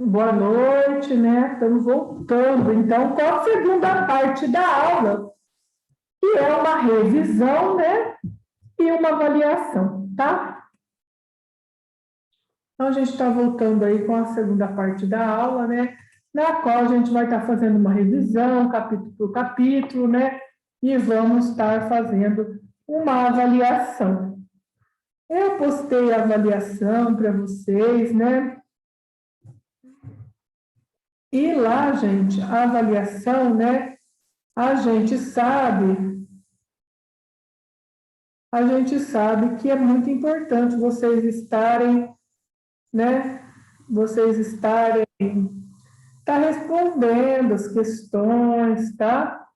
Boa noite, né? Estamos voltando, então, com a segunda parte da aula, que é uma revisão, né? E uma avaliação, tá? Então, a gente está voltando aí com a segunda parte da aula, né? Na qual a gente vai estar fazendo uma revisão, capítulo por capítulo, né? E vamos estar fazendo uma avaliação. Eu postei a avaliação para vocês, né? E lá, gente, a avaliação, né? A gente sabe que é muito importante vocês estarem, né? Vocês estarem respondendo as questões, tá?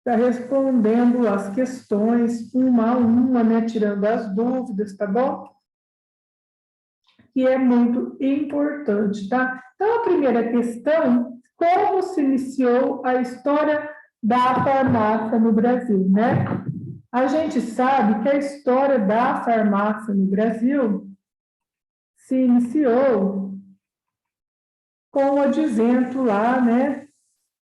Tá respondendo as questões uma a uma, né? Tirando as dúvidas, tá bom? Que é muito importante, tá? Então, a primeira questão, como se iniciou a história da farmácia no Brasil, né? A gente sabe que a história da farmácia no Brasil se iniciou com o advento lá, né,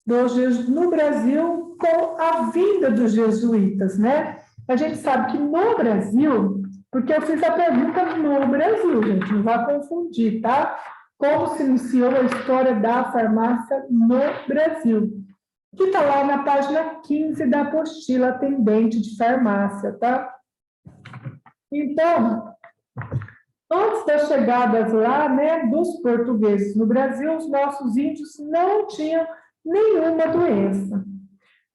no Brasil, com a vinda dos jesuítas, né? A gente sabe que no Brasil, porque eu fiz a pergunta no Brasil, gente, não vai confundir, tá? Como se iniciou a história da farmácia no Brasil, que está lá na página 15 da apostila Atendente de Farmácia, tá? Então, antes das chegadas lá, né, dos portugueses no Brasil, os nossos índios não tinham nenhuma doença.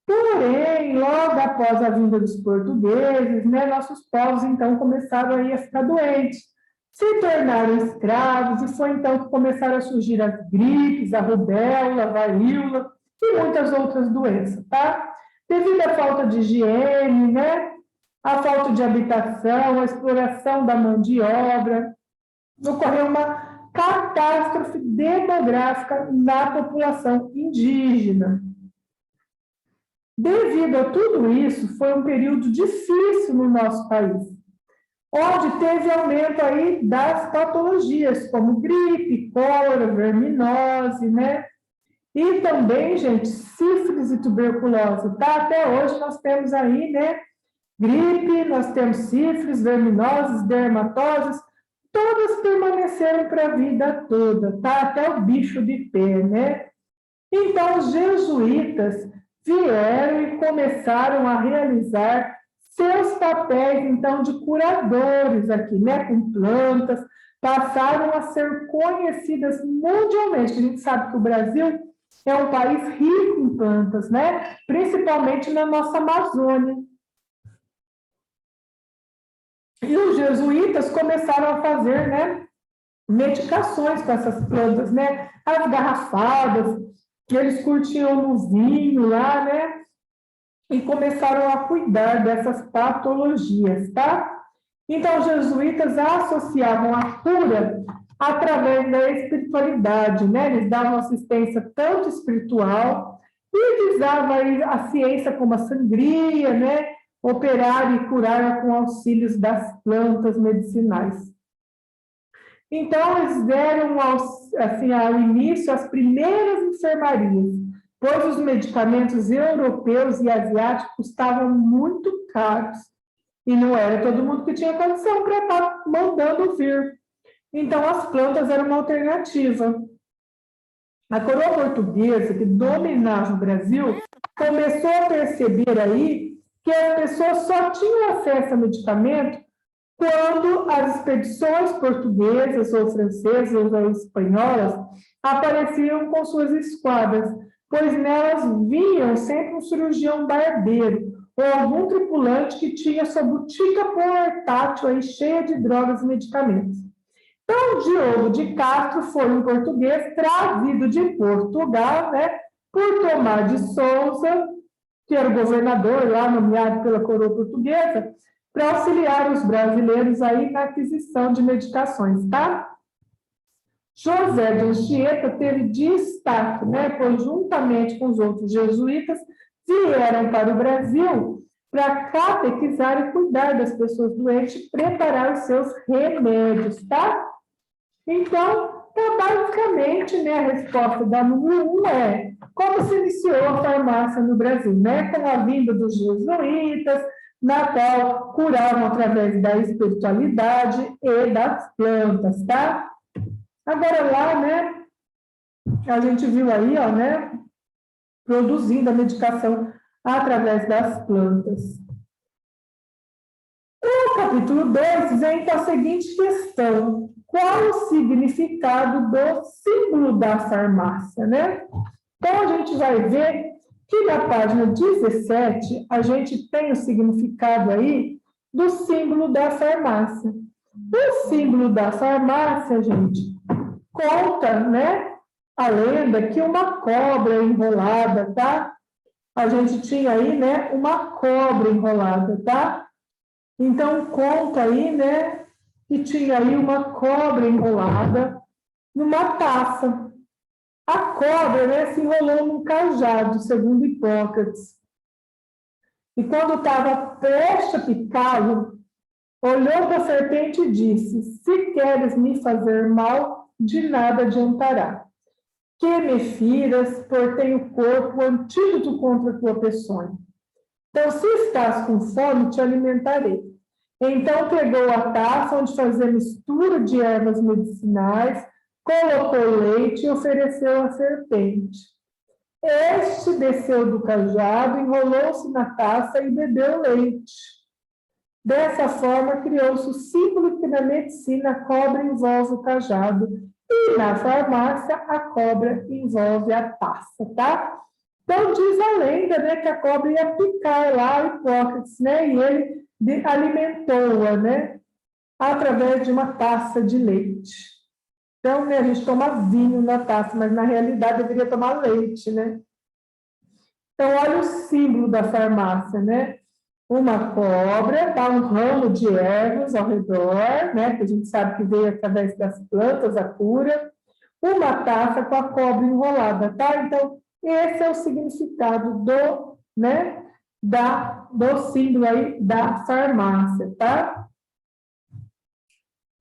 Porém, logo após a vinda dos portugueses, né, nossos povos, então, começaram a ficar doentes, se tornaram escravos, e foi então que começaram a surgir as gripes, a rubéola, a varíola e muitas outras doenças, tá? Devido à falta de higiene, né, a falta de habitação, a exploração da mão de obra, ocorreu uma catástrofe demográfica na população indígena. Devido a tudo isso, foi um período difícil no nosso país, onde teve aumento aí das patologias, como gripe, cólera, verminose, né? E também, gente, sífilis e tuberculose, tá? Até hoje nós temos aí, né, gripe, nós temos sífilis, verminoses, dermatoses, todas permaneceram para a vida toda, tá? Até o bicho de pé, né? Então, os jesuítas vieram e começaram a realizar seus papéis, então, de curadores aqui, né? Com plantas, passaram a ser conhecidas mundialmente. A gente sabe que o Brasil é um país rico em plantas, né? Principalmente na nossa Amazônia. E os jesuítas começaram a fazer, né, medicações com essas plantas, né, as garrafadas, que eles curtiam no vinho lá, né, e começaram a cuidar dessas patologias, tá? Então, os jesuítas associavam a cura através da espiritualidade, né, eles davam assistência tanto espiritual, e usavam a ciência como a sangria, né, operar e curar com auxílios das plantas medicinais. Então, eles deram assim, ao início as primeiras enfermarias, pois os medicamentos europeus e asiáticos estavam muito caros, e não era todo mundo que tinha condição para estar mandando vir. Então, as plantas eram uma alternativa. A coroa portuguesa, que dominava o Brasil, começou a perceber aí que as pessoas só tinham acesso a medicamento quando as expedições portuguesas ou francesas ou espanholas apareciam com suas esquadras, pois nelas vinham sempre um cirurgião barbeiro ou algum tripulante que tinha sua botica portátil aí cheia de drogas e medicamentos. Então, Diogo de Castro foi um português trazido de Portugal, né, por Tomar de Souza, que era o governador lá nomeado pela coroa portuguesa, para auxiliar os brasileiros aí na aquisição de medicações, tá? José de Anchieta teve destaque, né, pois juntamente com os outros jesuítas vieram para o Brasil para catequizar e cuidar das pessoas doentes, preparar os seus remédios, tá? Então, Então, basicamente, né, a resposta da número 1 é como se iniciou a farmácia no Brasil, né? Com a vinda dos jesuítas, na qual curavam através da espiritualidade e das plantas, tá? Agora lá, né, a gente viu aí, ó, né, produzindo a medicação através das plantas. O capítulo 2 vem com a seguinte questão: qual o significado do símbolo da farmácia, né? Então, a gente vai ver que na página 17, a gente tem o significado aí do símbolo da farmácia. O símbolo da farmácia, gente, conta, né, a lenda que uma cobra enrolada, tá? A gente tinha aí, né, uma cobra enrolada, tá? Então, conta aí, né, que tinha aí uma cobra enrolada numa taça. A cobra, né, se enrolou num cajado, segundo Hipócrates. E quando estava prestes a picá-lo, olhou para a serpente e disse: se queres me fazer mal, de nada adiantará. Que me firas, por tenho corpo antídoto contra a tua peçonha. Então, se estás com fome, te alimentarei. Então, pegou a taça onde fazia mistura de ervas medicinais, colocou leite e ofereceu à serpente. Este desceu do cajado, enrolou-se na taça e bebeu leite. Dessa forma, criou-se o símbolo que na medicina a cobra envolve o cajado e na farmácia a cobra envolve a taça, tá? Então, diz a lenda, né, que a cobra ia picar lá Hipócrates, né, e ele alimentou-a, né, através de uma taça de leite. Então, né, a gente toma vinho na taça, mas na realidade deveria tomar leite, né? Então, olha o símbolo da farmácia, né? Uma cobra, tá? Um ramo de ervas ao redor, né? Que a gente sabe que veio através das plantas a cura. Uma taça com a cobra enrolada, tá? Então, esse é o significado do, né? Do símbolo aí da farmácia, tá?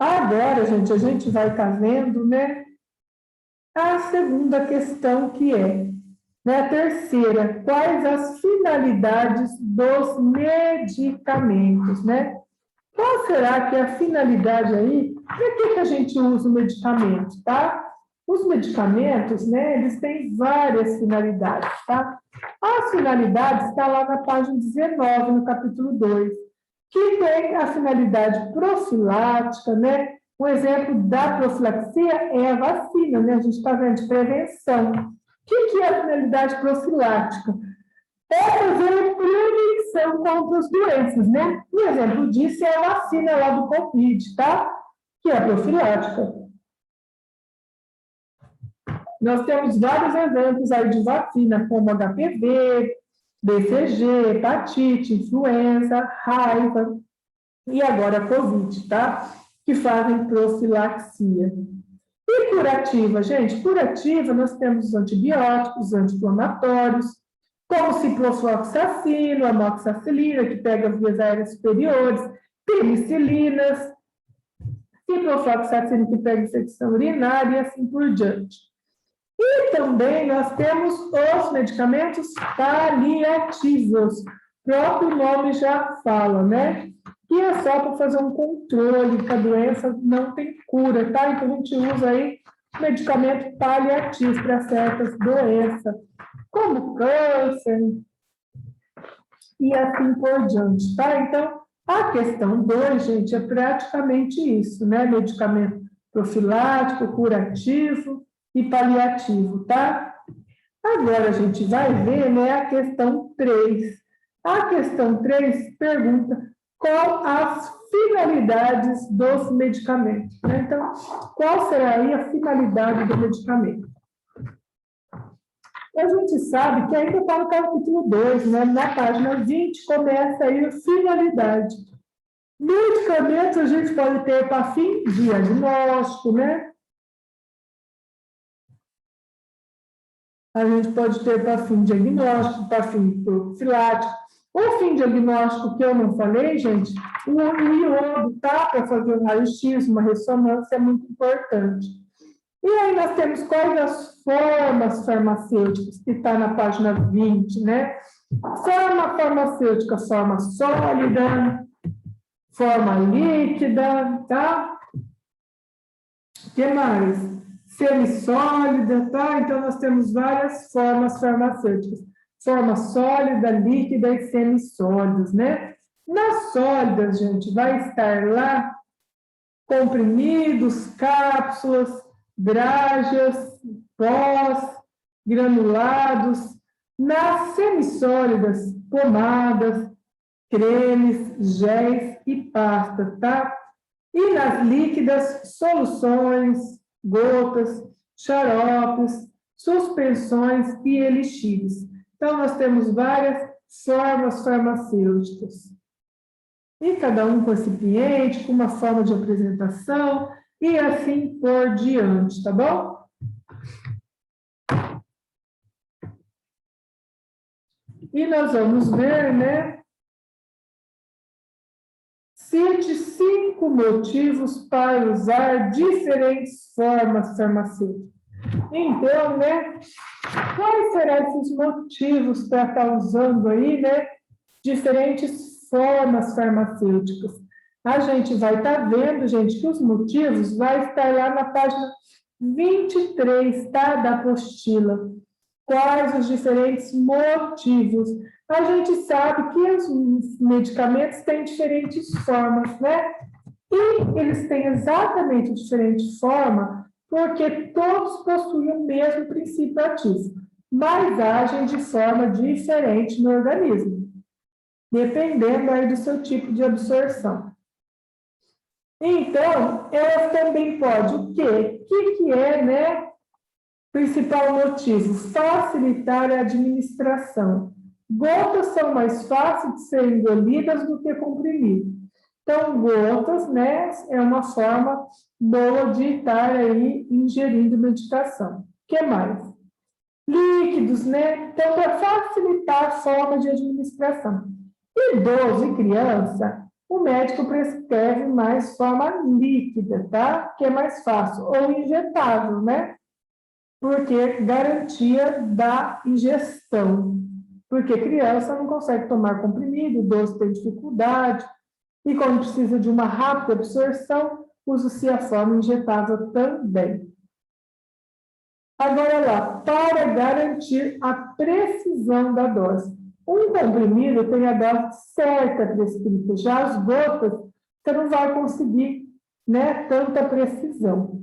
Agora, gente, a gente vai estar vendo, né, a segunda questão, que é, né, a terceira, quais as finalidades dos medicamentos, né? Qual será que é a finalidade aí? Para que a gente usa o medicamento, tá? Os medicamentos, né, eles têm várias finalidades, tá? As finalidades estão lá na página 19, no capítulo 2. Que tem a finalidade profilática, né? Um exemplo da profilaxia é a vacina, né? A gente está vendo de prevenção. O que é a finalidade profilática? É fazer prevenção contra as doenças, né? Um exemplo disso é a vacina lá do Covid, tá? Que é profilática. Nós temos vários exemplos aí de vacina, como HPV, BCG, hepatite, influenza, raiva e agora a Covid, tá? Que fazem profilaxia. E curativa, gente? Curativa, nós temos os antibióticos, os anti-inflamatórios, como ciprofloxacino, amoxicilina, que pega as vias aéreas superiores, penicilinas, ciprofloxacino, que pega infecção urinária e assim por diante. E também nós temos os medicamentos paliativos. O próprio nome já fala, né? Que é só para fazer um controle, que a doença não tem cura, tá? Então a gente usa aí medicamento paliativo para certas doenças, como câncer e assim por diante, tá? Então, a questão 2, gente, é praticamente isso, né? Medicamento profilático, curativo e paliativo, tá? Agora a gente vai ver, né, a questão 3. A questão 3 pergunta qual as finalidades dos medicamentos, né? Então, qual será aí a finalidade do medicamento? A gente sabe que ainda está no capítulo 2, né? Na página 20, começa aí a finalidade. Medicamentos a gente pode ter para fim diagnóstico, né? A gente pode ter para fim diagnóstico, para fim profilático. O fim diagnóstico que eu não falei, gente, o iodo, tá? Para fazer um raio-x, uma ressonância, é muito importante. E aí nós temos quais as formas farmacêuticas, que está na página 20, né? Forma farmacêutica, forma sólida, forma líquida, tá? O que mais? Semissólida, tá? Então, nós temos várias formas farmacêuticas. Forma sólida, líquida e semissólidas, né? Nas sólidas, gente, vai estar lá comprimidos, cápsulas, grágeas, pós, granulados. Nas semissólidas, pomadas, cremes, géis e pasta, tá? E nas líquidas, soluções, gotas, xaropes, suspensões e elixires. Então, nós temos várias formas farmacêuticas. E cada um com recipiente, com uma forma de apresentação, e assim por diante, tá bom? E nós vamos ver, né? Cite 5 motivos para usar diferentes formas farmacêuticas. Então, né? Quais serão esses motivos para estar usando aí, né? Diferentes formas farmacêuticas. A gente vai estar vendo, gente, que os motivos vai estar lá na página 23, tá? Da apostila. Quais os diferentes motivos? A gente sabe que os medicamentos têm diferentes formas, né? E eles têm exatamente diferente forma porque todos possuem o mesmo princípio ativo, mas agem de forma diferente no organismo, dependendo aí do seu tipo de absorção. Então, elas também podem o quê? O que é, né? Principal motivo, facilitar a administração. Gotas são mais fáceis de serem engolidas do que comprimidos. Então, gotas, né, é uma forma boa de estar aí ingerindo medicação. O que mais? Líquidos, né? Então, para facilitar a forma de administração. Idoso e criança, o médico prescreve mais forma líquida, tá? Que é mais fácil, ou injetável, né? Porque garantia da ingestão. Porque criança não consegue tomar comprimido, idoso tem dificuldade, e quando precisa de uma rápida absorção, usa-se a forma injetável também. Agora lá, para garantir a precisão da dose. Um comprimido tem a dose certa prescrita, já as gotas, você não vai conseguir, né, tanta precisão.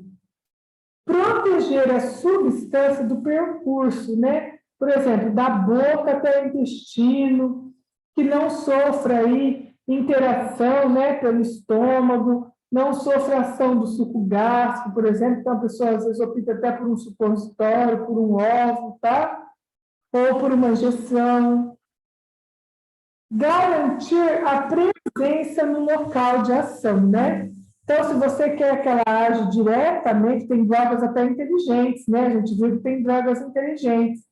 Proteger a substância do percurso, né? Por exemplo, da boca até o intestino, que não sofra aí interação, né, pelo estômago, não sofra ação do suco gástrico, por exemplo, então a pessoa às vezes opta até por um supositório, por um ovo, tá? Ou por uma injeção. Garantir a presença no local de ação, né? Então, se você quer que ela age diretamente, tem drogas até inteligentes, né? A gente viu que tem drogas inteligentes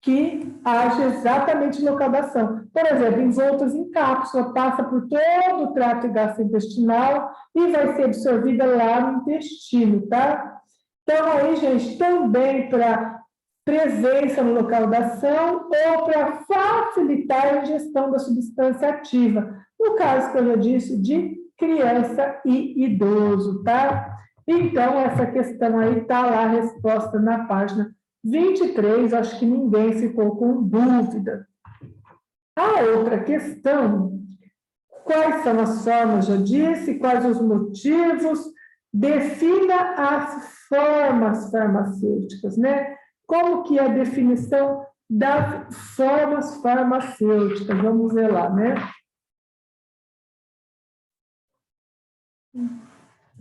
que agem exatamente no local da ação. Por exemplo, envoltas em cápsula, passa por todo o trato gastrointestinal e vai ser absorvida lá no intestino, tá? Então, aí, gente, também para presença no local da ação ou para facilitar a ingestão da substância ativa. No caso que eu já disse, de criança e idoso, tá? Então, essa questão aí está lá, a resposta na página 23, acho que ninguém ficou com dúvida. A outra questão, quais são as formas, já disse, quais os motivos, defina as formas farmacêuticas, né? Como que é a definição das formas farmacêuticas? Vamos ver lá, né?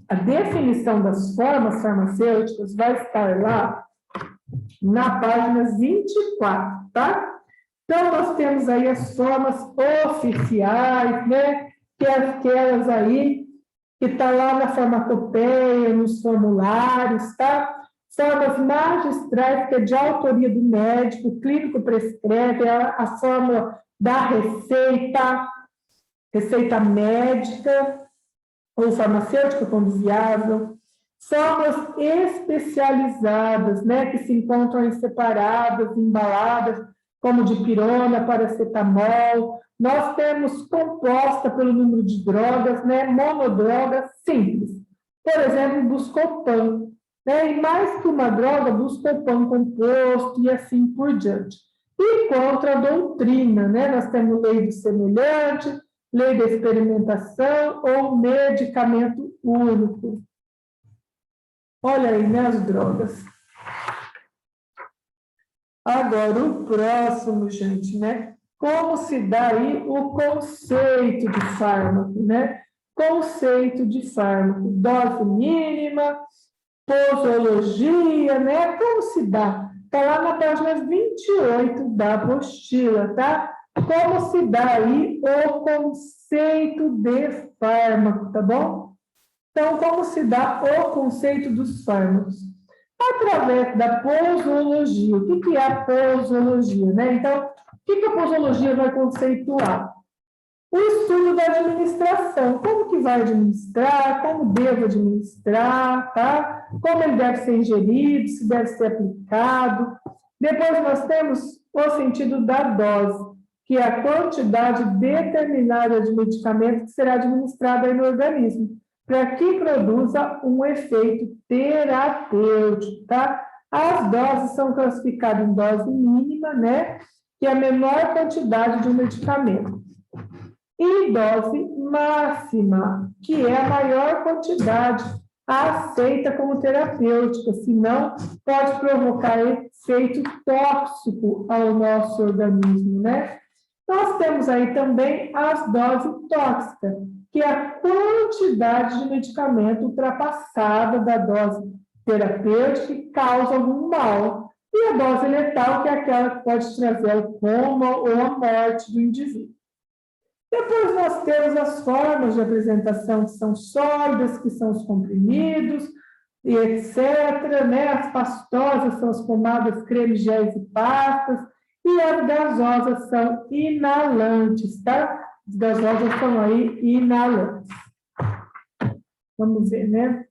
A definição das formas farmacêuticas vai estar lá na página 24, tá? Então, nós temos aí as formas oficiais, né? Que é aquelas aí que está lá na farmacopeia, nos formulários, tá? Formas magistrais, que é de autoria do médico, o clínico prescreve, a fórmula da receita médica, ou farmacêutica, quando viável. Formas especializadas, né, que se encontram em separadas, embaladas, como dipirona, paracetamol. Nós temos composta pelo número de drogas, né, monodrogas simples. Por exemplo, Buscopan, né, e mais que uma droga, Buscopan composto e assim por diante. E contra a doutrina, né, nós temos lei do semelhante, lei da experimentação ou medicamento único. Olha aí, né, as drogas. Agora, o próximo, gente, né? Como se dá aí o conceito de fármaco, né? Conceito de fármaco, dose mínima, posologia, né? Como se dá? Está lá na página 28 da apostila, tá? Como se dá aí o conceito de fármaco, tá bom? Então, como se dá o conceito dos fármacos? Através da posologia. O que é a posologia, né? Então, o que a posologia vai conceituar? O estudo da administração. Como que vai administrar, como devo administrar, tá? Como ele deve ser ingerido, se deve ser aplicado. Depois nós temos o sentido da dose, que é a quantidade determinada de medicamento que será administrada aí no organismo, para que produza um efeito terapêutico, tá? As doses são classificadas em dose mínima, né? Que é a menor quantidade de um medicamento. E dose máxima, que é a maior quantidade aceita como terapêutica, senão pode provocar efeito tóxico ao nosso organismo, né? Nós temos aí também as doses tóxicas, que é a quantidade de medicamento ultrapassada da dose terapêutica que causa algum mal. E a dose letal, que é aquela que pode trazer ao coma ou a morte do indivíduo. Depois nós temos as formas de apresentação que são sólidas, que são os comprimidos, e etc., né? As pastosas são as pomadas, cremes, géis e pastas, e as gasosas são inalantes, tá? As gasosas são aí inalantes. Vamos ver, né?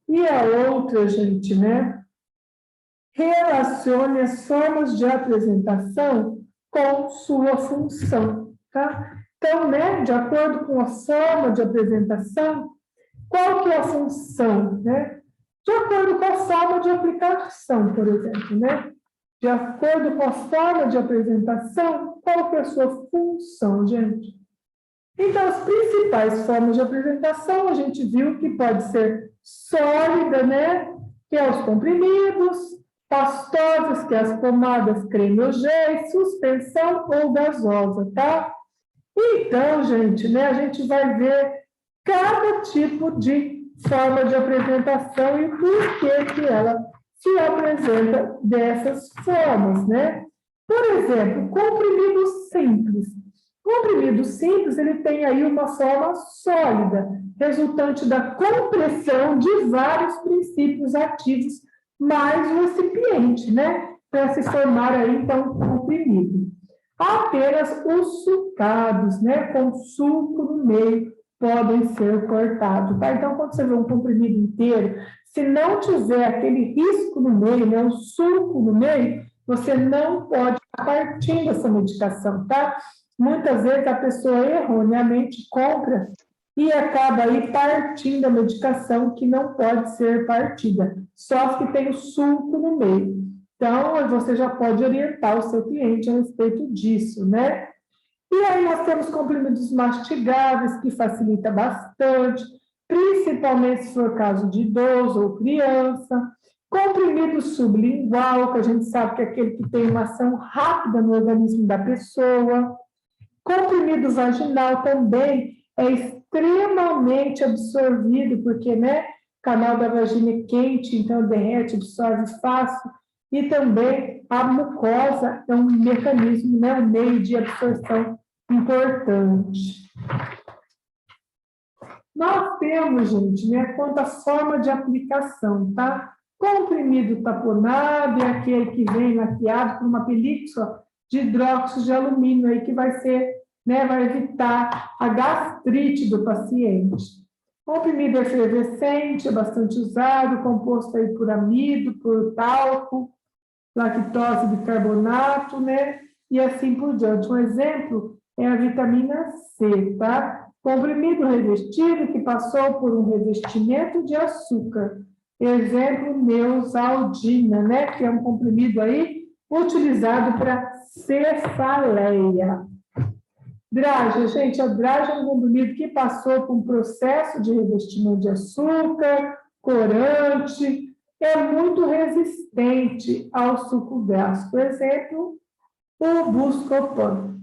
E a outra, gente, né? Relacione as formas de apresentação com sua função, tá? Então, né, de acordo com a forma de apresentação, qual que é a função, né? De acordo com a forma de aplicação, por exemplo, né? De acordo com a forma de apresentação, qual que é a sua função, gente? Então, as principais formas de apresentação, a gente viu que pode ser sólida, né? Que é os comprimidos, pastosas, que é as pomadas, creme ou gel, suspensão ou gasosa, tá? Então, gente, né, a gente vai ver cada tipo de forma de apresentação e por que ela se apresenta dessas formas, né? Por exemplo, comprimido simples. Comprimido simples, ele tem aí uma forma sólida, resultante da compressão de vários princípios ativos mais o recipiente, né? Para se formar aí, então, comprimido. Apenas os sucados, né? Com suco no meio, podem ser cortados, tá? Então, quando você vê um comprimido inteiro, se não tiver aquele risco no meio, né? O suco no meio, você não pode partir dessa medicação, tá? Muitas vezes a pessoa erroneamente compra e acaba aí partindo a medicação que não pode ser partida, só que tem o suco no meio. Então, você já pode orientar o seu cliente a respeito disso, né? E aí nós temos comprimidos mastigáveis, que facilita bastante, principalmente se for caso de idoso ou criança. Comprimido sublingual, que a gente sabe que é aquele que tem uma ação rápida no organismo da pessoa. Comprimido vaginal também é extremamente absorvido, porque, né, o canal da vagina é quente, então derrete, absorve fácil, e também a mucosa é um mecanismo, né, um meio de absorção importante. Nós temos, gente, né, quanto à forma de aplicação, tá? Comprimido taponado é aquele que vem maquiado por uma película de hidróxido de alumínio, aí que vai ser né? Vai evitar a gastrite do paciente. Comprimido efervescente é bastante usado, composto aí por amido, por talco, lactose bicarbonato, né? E assim por diante. Um exemplo é a vitamina C, tá? Comprimido revestido que passou por um revestimento de açúcar. Exemplo, Neosaldina, né? Que é um comprimido aí utilizado para cefaleia. Drágia, gente, a drágia é um comprimido que passou por um processo de revestimento de açúcar, corante, é muito resistente ao suco gástrico. Por exemplo, o Buscopan.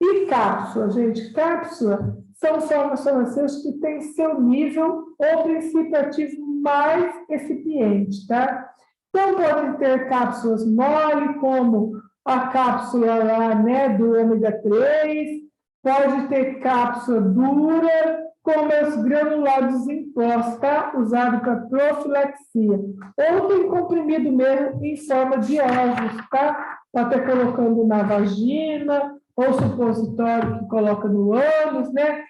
E cápsula, gente, cápsula são formas farmacêuticas que têm seu nível ou princípio ativo mais recipiente, tá? Então, podem ter cápsulas mole, como a cápsula lá, né, do ômega 3, pode ter cápsula dura, como os granulados em pós, tá? Usado para profilaxia. Ou tem comprimido mesmo em forma de ovos, tá? Pode estar colocando na vagina, ou supositório que coloca no ânus, né?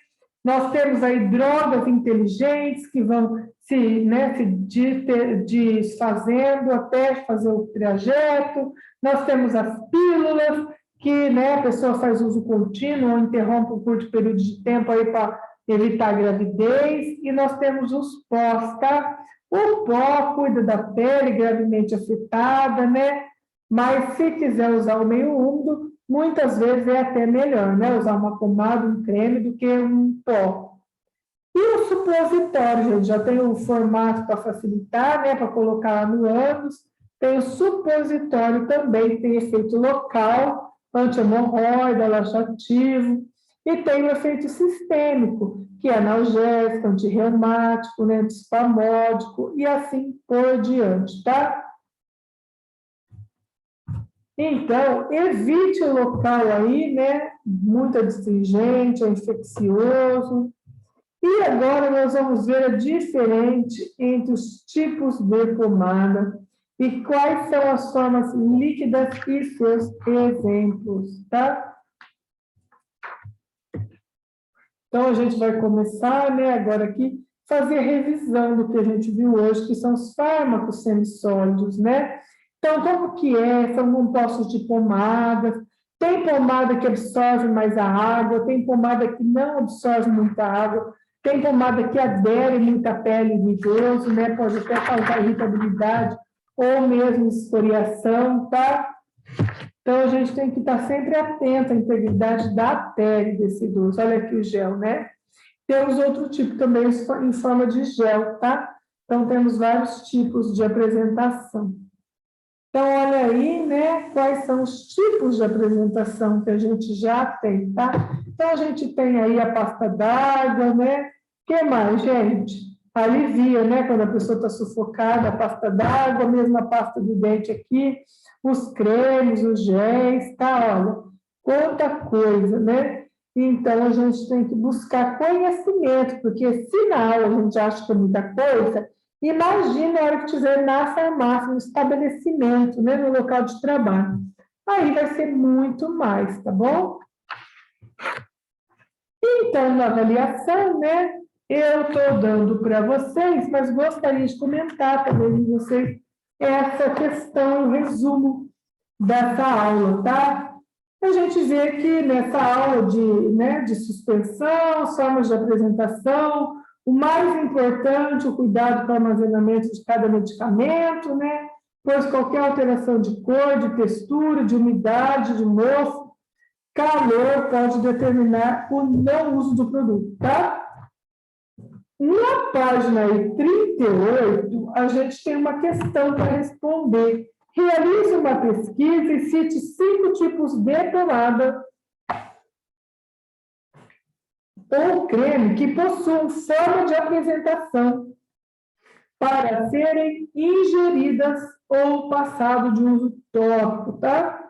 Nós temos aí drogas inteligentes que vão se desfazendo até fazer o trajeto. Nós temos as pílulas, que, né, a pessoa faz uso contínuo ou interrompe um curto período de tempo aí para evitar a gravidez. E nós temos os pós, tá? O pó cuida da pele gravemente afetada, né? Mas se quiser usar o meio úmido, muitas vezes é até melhor, né? Usar uma pomada, um creme, do que um pó. E o supositório, gente, já tem um formato para facilitar, né? Para colocar no ânus. Tem o supositório também, que tem efeito local, anti-hemorroida, laxativo. E tem o efeito sistêmico, que é analgésico, antirreumático, né? Antispasmódico e assim por diante, tá? Então, evite o local aí, né? Muito adstringente, é infeccioso. E agora nós vamos ver a diferença entre os tipos de pomada e quais são as formas líquidas e seus exemplos, tá? Então, a gente vai começar, né, agora aqui, fazer a revisão do que a gente viu hoje, que são os fármacos semissólidos, né? Então, como que é? São compostos de pomadas. Tem pomada que absorve mais a água, tem pomada que não absorve muita água, tem pomada que adere muita pele do idoso, né? Pode até causar irritabilidade ou mesmo escoriação, tá? Então, a gente tem que estar sempre atento à integridade da pele desse idoso. Olha aqui o gel, né? Temos outro tipo também em forma de gel, tá? Então, temos vários tipos de apresentação. Então, olha aí, né, quais são os tipos de apresentação que a gente já tem, tá? Então, a gente tem aí a pasta d'água, né? O que mais, gente? Alivia, né, quando a pessoa está sufocada, a pasta d'água, mesmo a pasta do dente aqui, os cremes, os géis, tá? Olha, quanta coisa, né? Então, a gente tem que buscar conhecimento, porque se na aula a gente acha que é muita coisa, imagina a hora que estiver na farmácia, no estabelecimento, né, no local de trabalho. Aí vai ser muito mais, tá bom? Então, na avaliação, né, eu estou dando para vocês, mas gostaria de comentar também com vocês essa questão, o resumo dessa aula, tá? A gente vê que nessa aula de suspensão, formas de apresentação, o mais importante, o cuidado com o armazenamento de cada medicamento, né? Pois qualquer alteração de cor, de textura, de umidade, de mofo, calor pode determinar o não uso do produto, tá? Na página aí, 38, a gente tem uma questão para responder. Realize uma pesquisa e cite 5 tipos de pomada ou creme que possuam forma de apresentação para serem ingeridas ou passado de uso tópico, tá?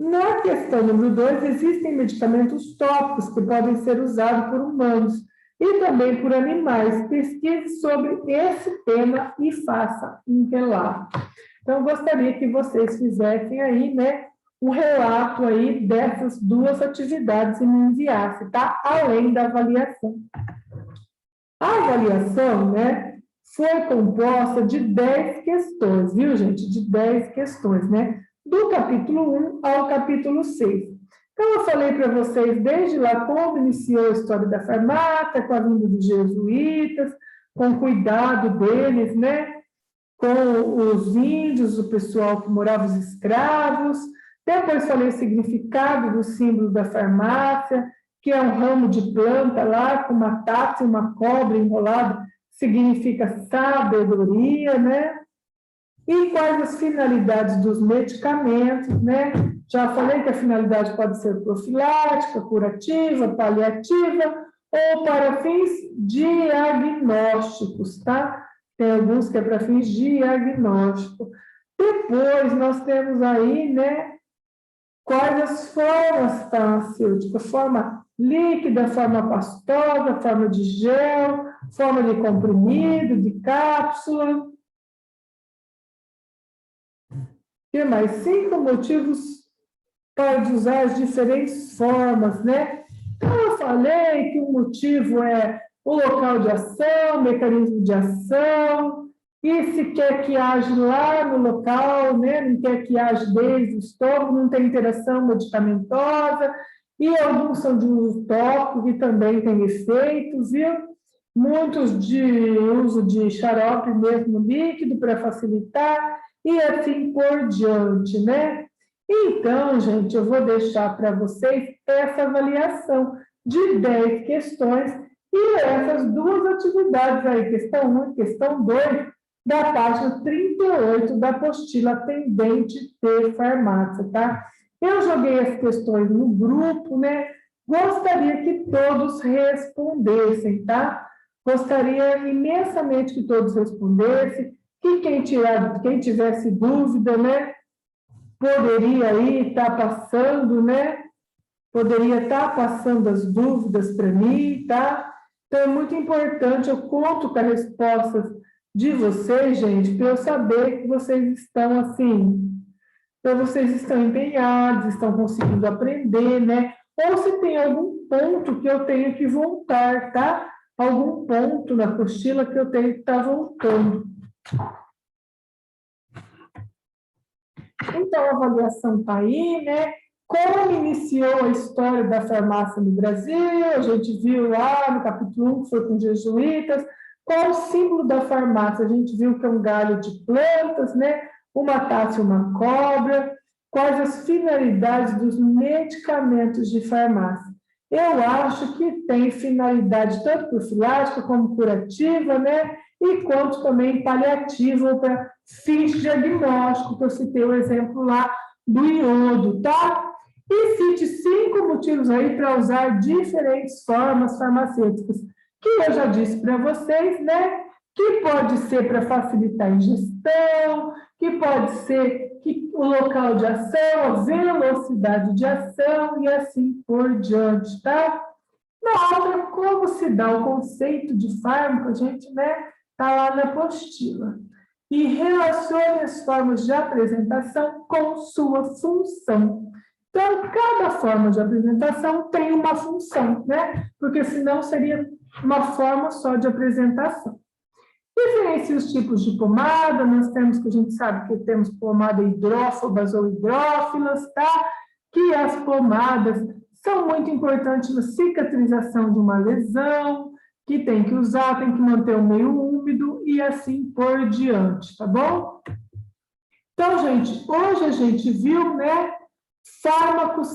Na questão número 2, existem medicamentos tópicos que podem ser usados por humanos e também por animais. Pesquise sobre esse tema e faça um relato. Então, eu gostaria que vocês fizessem aí, né, um relato aí dessas duas atividades e me enviasse, tá? Além da avaliação. A avaliação, né, foi composta de 10 questões, viu, gente? De 10 questões, né? Do capítulo 1 ao capítulo 6. Então, eu falei para vocês desde lá como iniciou a história da farmácia, com a vinda dos jesuítas, com o cuidado deles, né? Com os índios, o pessoal que morava, os escravos. Depois falei o significado do símbolo da farmácia, que é um ramo de planta lá, com uma taça e uma cobra enrolada, significa sabedoria, né? E quais as finalidades dos medicamentos, né? Já falei que a finalidade pode ser profilática, curativa, paliativa, ou para fins diagnósticos, tá? Tem alguns que é para fins diagnósticos. Depois, nós temos aí, né, quais as formas farmacêuticas, forma líquida, forma pastosa, forma de gel, forma de comprimido, de cápsula. E mais 5 motivos para usar as diferentes formas, né? Então, eu falei que o motivo é o local de ação, o mecanismo de ação, e se quer que age lá no local, né? Não quer que age desde o estômago, não tem interação medicamentosa, e alguns são de uso tópico, que também tem efeitos, viu? Muitos de uso de xarope mesmo líquido para facilitar, e assim por diante, né? Então, gente, eu vou deixar para vocês essa avaliação de 10 questões e essas duas atividades aí, questão 1 e questão 2, da página 38 da apostila Atendente de Farmácia, tá? Eu joguei as questões no grupo, né? Gostaria que todos respondessem, tá? Gostaria imensamente que todos respondessem, que quem tivesse dúvida, né? Poderia aí estar passando, né? Poderia estar passando as dúvidas para mim, tá? Então, é muito importante, eu conto com a resposta de vocês, gente, para eu saber que vocês estão, assim, que vocês estão empenhados, estão conseguindo aprender, né? Ou se tem algum ponto que eu tenho que voltar, tá? Algum ponto na apostila que eu tenho que estar voltando. Então, a avaliação está aí, né? Como iniciou a história da farmácia no Brasil, a gente viu lá no capítulo 1, que foi com os jesuítas. Qual o símbolo da farmácia? A gente viu que é um galho de plantas, né? Uma taça e uma cobra. Quais as finalidades dos medicamentos de farmácia? Eu acho que tem finalidade tanto profilática como curativa, né? E quanto também paliativa para fins diagnósticos, que eu citei o exemplo lá do iodo, tá? E cite 5 motivos aí para usar diferentes formas farmacêuticas, que eu já disse para vocês, né? Que pode ser para facilitar a ingestão, que pode ser que o local de ação, a velocidade de ação e assim por diante, tá? Na outra, como se dá o conceito de fármaco, a gente, né, tá lá na apostila. E relacione as formas de apresentação com sua função. Então, cada forma de apresentação tem uma função, né? Porque senão seria uma forma só de apresentação. Diferencie os tipos de pomada, nós temos, que a gente sabe que temos pomada hidrófobas ou hidrófilas, tá? Que as pomadas são muito importantes na cicatrização de uma lesão, que tem que usar, tem que manter o meio úmido e assim por diante, tá bom? Então, gente, hoje a gente viu, né, fármacos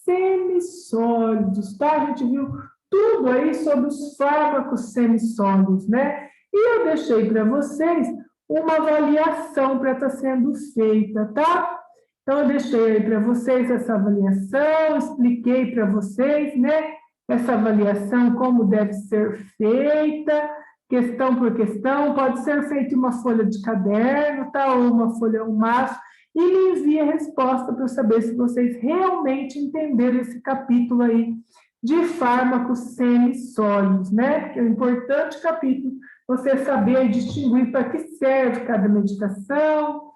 semissólidos, tá? A gente viu tudo aí sobre os fármacos semissólidos, né? E eu deixei para vocês uma avaliação para estar sendo feita, tá? Então, eu deixei aí para vocês essa avaliação, expliquei para vocês, né? Essa avaliação, como deve ser feita, questão por questão, pode ser feita uma folha de caderno, tá? Ou uma folha ao maço, e me envie a resposta para eu saber se vocês realmente entenderam esse capítulo aí de fármacos semissólidos, né? Porque é um importante capítulo você saber distinguir para que serve cada medicação,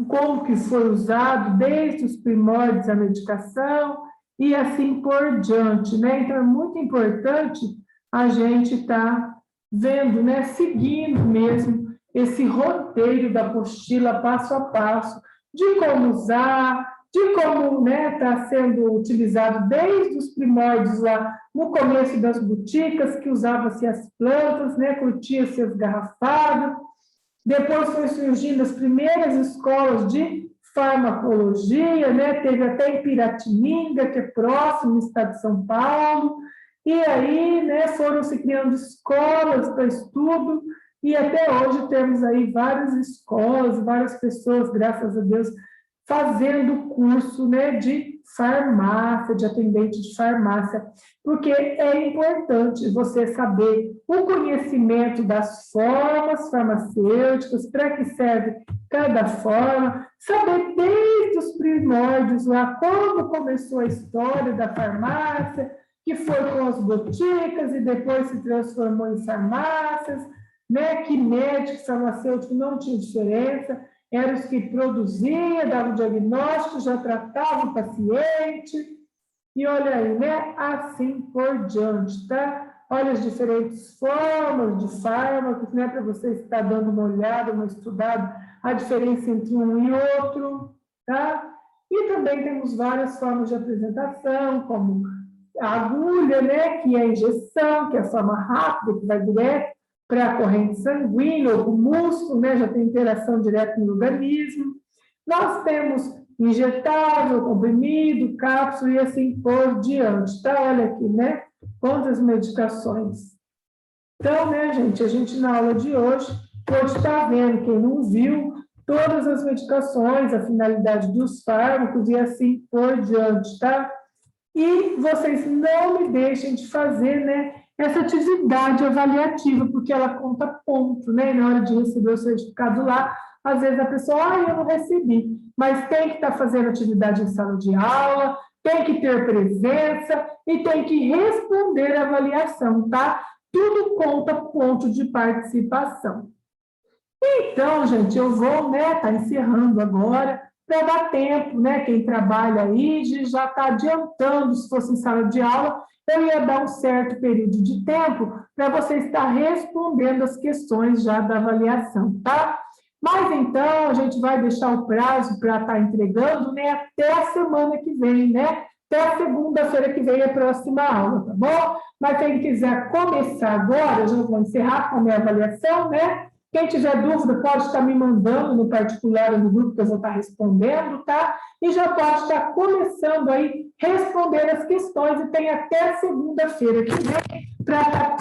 como que foi usado desde os primórdios da medicação e assim por diante, né? Então, é muito importante a gente estar vendo, né, seguindo mesmo esse roteiro da apostila passo a passo, de como usar, de como, né, está sendo utilizado desde os primórdios lá no começo das boticas, que usava-se as plantas, né, curtia-se as garrafadas. Depois foi surgindo as primeiras escolas de farmacologia, né? Teve até em Piratininga, que é próximo no estado de São Paulo, e aí, né, foram se criando escolas para estudo, e até hoje temos aí várias escolas, várias pessoas, graças a Deus, fazendo curso, né, de farmácia, de atendente de farmácia, porque é importante você saber o conhecimento das formas farmacêuticas, para que serve cada forma, saber desde os primórdios lá como começou a história da farmácia, que foi com as boticas e depois se transformou em farmácias, né, que médico farmacêutico não tinha diferença, eram os que produziam, davam diagnóstico, já tratavam o paciente, e olha aí, né? Assim por diante, tá? Olha as diferentes formas de fármacos, né? Para você estar dando uma olhada, uma estudada, a diferença entre um e outro, tá? E também temos várias formas de apresentação, como a agulha, né? Que é a injeção, que é a forma rápida, que vai direto para a corrente sanguínea, ou para o músculo, né? Já tem interação direta no organismo. Nós temos injetável, comprimido, cápsula e assim por diante, tá? Olha aqui, né? Quantas medicações. Então, né, gente, a gente na aula de hoje pode estar vendo, quem não viu, todas as medicações, a finalidade dos fármacos e assim por diante, tá? E vocês não me deixem de fazer, né, essa atividade avaliativa, porque ela conta ponto, né? Na hora de receber o certificado lá, às vezes a pessoa, eu não recebi, mas tem que estar fazendo atividade em sala de aula, tem que ter presença e tem que responder a avaliação, tá? Tudo conta ponto de participação. Então, gente, eu vou, né, tá encerrando agora, para dar tempo, né, quem trabalha aí já está adiantando, se fosse em sala de aula, eu ia dar um certo período de tempo para você estar respondendo as questões já da avaliação, tá? Mas então, a gente vai deixar o prazo para estar entregando, né, até a semana que vem, né? Até a segunda-feira que vem, a próxima aula, tá bom? Mas quem quiser começar agora, eu já vou encerrar com a minha avaliação, né? Quem tiver dúvida, pode estar me mandando no particular ou no grupo, que eu vou estar respondendo, tá? E já pode estar começando aí, responder as questões, e tem até segunda-feira que vem para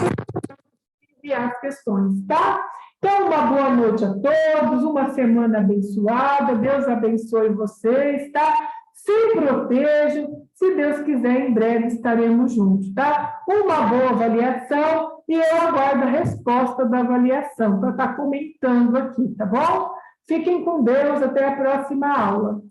enviar as questões, tá? Então, uma boa noite a todos, uma semana abençoada, Deus abençoe vocês, tá? Se protejam, se Deus quiser, em breve estaremos juntos, tá? Uma boa avaliação e eu aguardo a resposta da avaliação para estar comentando aqui, tá bom? Fiquem com Deus, até a próxima aula.